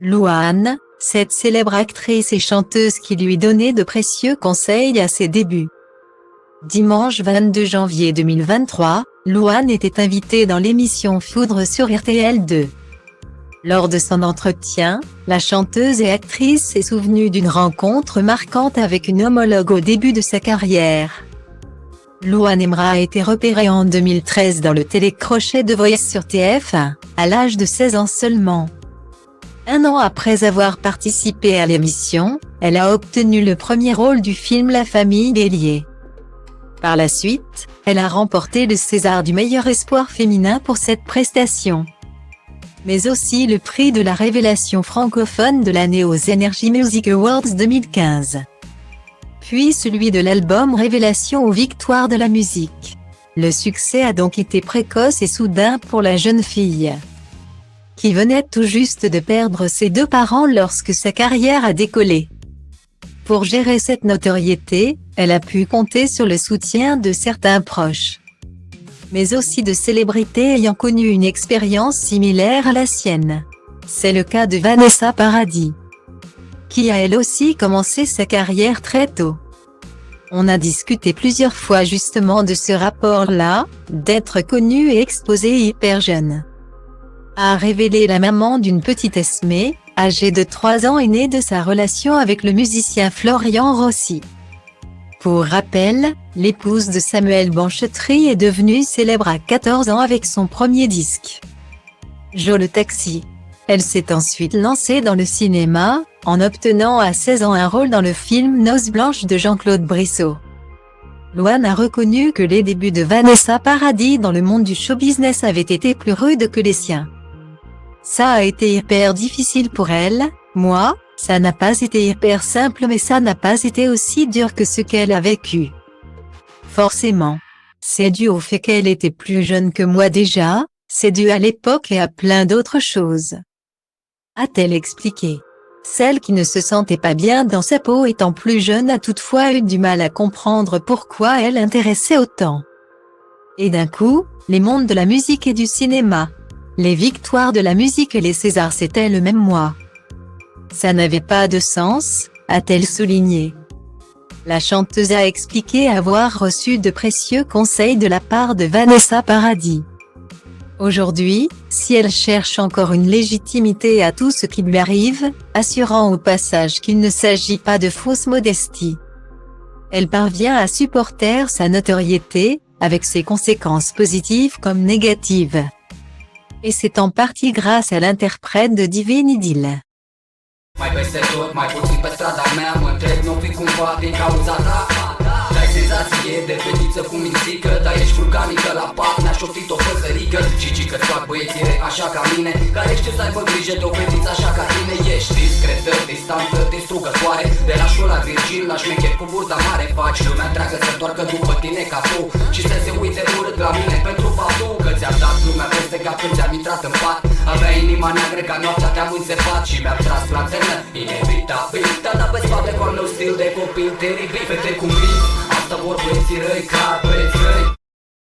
Louane, cette célèbre actrice et chanteuse qui lui donnait de précieux conseils à ses débuts. Dimanche 22 janvier 2023, Louane était invitée dans l'émission Foudre sur RTL2. Lors de son entretien, la chanteuse et actrice s'est souvenue d'une rencontre marquante avec une homologue au début de sa carrière. Louane Emra a été repérée en 2013 dans le télécrochet de Voice sur TF1, à l'âge de 16 ans seulement. Un an après avoir participé à l'émission, elle a obtenu le premier rôle du film La famille Bélier. Par la suite, elle a remporté le César du meilleur espoir féminin pour cette prestation, mais aussi le prix de la révélation francophone de l'année aux Energy Music Awards 2015. Puis celui de l'album Révélation aux Victoires de la musique. Le succès a donc été précoce et soudain pour la jeune fille, qui venait tout juste de perdre ses deux parents lorsque sa carrière a décollé. Pour gérer cette notoriété, elle a pu compter sur le soutien de certains proches, mais aussi de célébrités ayant connu une expérience similaire à la sienne. C'est le cas de Vanessa Paradis, qui a elle aussi commencé sa carrière très tôt. On a discuté plusieurs fois justement de ce rapport-là, d'être connue et exposée hyper jeune, a révélé la maman d'une petite Esmée, âgée de 3 ans et née de sa relation avec le musicien Florian Rossi. Pour rappel, l'épouse de Samuel Benchetry est devenue célèbre à 14 ans avec son premier disque, Jo le taxi. Elle s'est ensuite lancée dans le cinéma, en obtenant à 16 ans un rôle dans le film Noces blanches de Jean-Claude Brissot. Louane a reconnu que les débuts de Vanessa Paradis dans le monde du show-business avaient été plus rudes que les siens. Ça a été hyper difficile pour elle, moi, ça n'a pas été hyper simple mais ça n'a pas été aussi dur que ce qu'elle a vécu. Forcément. C'est dû au fait qu'elle était plus jeune que moi déjà, c'est dû à l'époque et à plein d'autres choses, a-t-elle expliqué. Celle qui ne se sentait pas bien dans sa peau étant plus jeune a toutefois eu du mal à comprendre pourquoi elle intéressait autant. Et d'un coup, les mondes de la musique et du cinéma, les victoires de la musique et les Césars c'était le même mois. Ça n'avait pas de sens, a-t-elle souligné. La chanteuse a expliqué avoir reçu de précieux conseils de la part de Vanessa Paradis. Aujourd'hui, si elle cherche encore une légitimité à tout ce qui lui arrive, assurant au passage qu'il ne s'agit pas de fausse modestie, elle parvient à supporter sa notoriété, avec ses conséquences positives comme négatives. Et c'est en partie grâce à l'interprète de Divin Idyll. Mai peste tot, mai puțin pe strada mea, mă întreb, nu fi cumva din cauza ta. Dai senzație de fetiță cu mințică, dar ești vulcanică la pat, ne-a șoptit o păsărică. Și că-ți fac băiețire așa ca mine, care știu să aibă grijă de o fetiță așa ca tine. Ești discretă, distantă, distrugătoare, de la școala virgin la șmecher cu burta mare. Faci lumea întreagă să întoarcă după tine ca tu și să se uite urât la mine pentru faptul că ți-am dat lumea peste cap când ți-am intrat în pat. Avea inima neagră ca noaptea te-am înțepat și mi-am tras lanțernă inevitabil. Te-am dat pe spate cu al meu stil de copil teribil. Fete cu mine, asta vor băieții răi ca băieți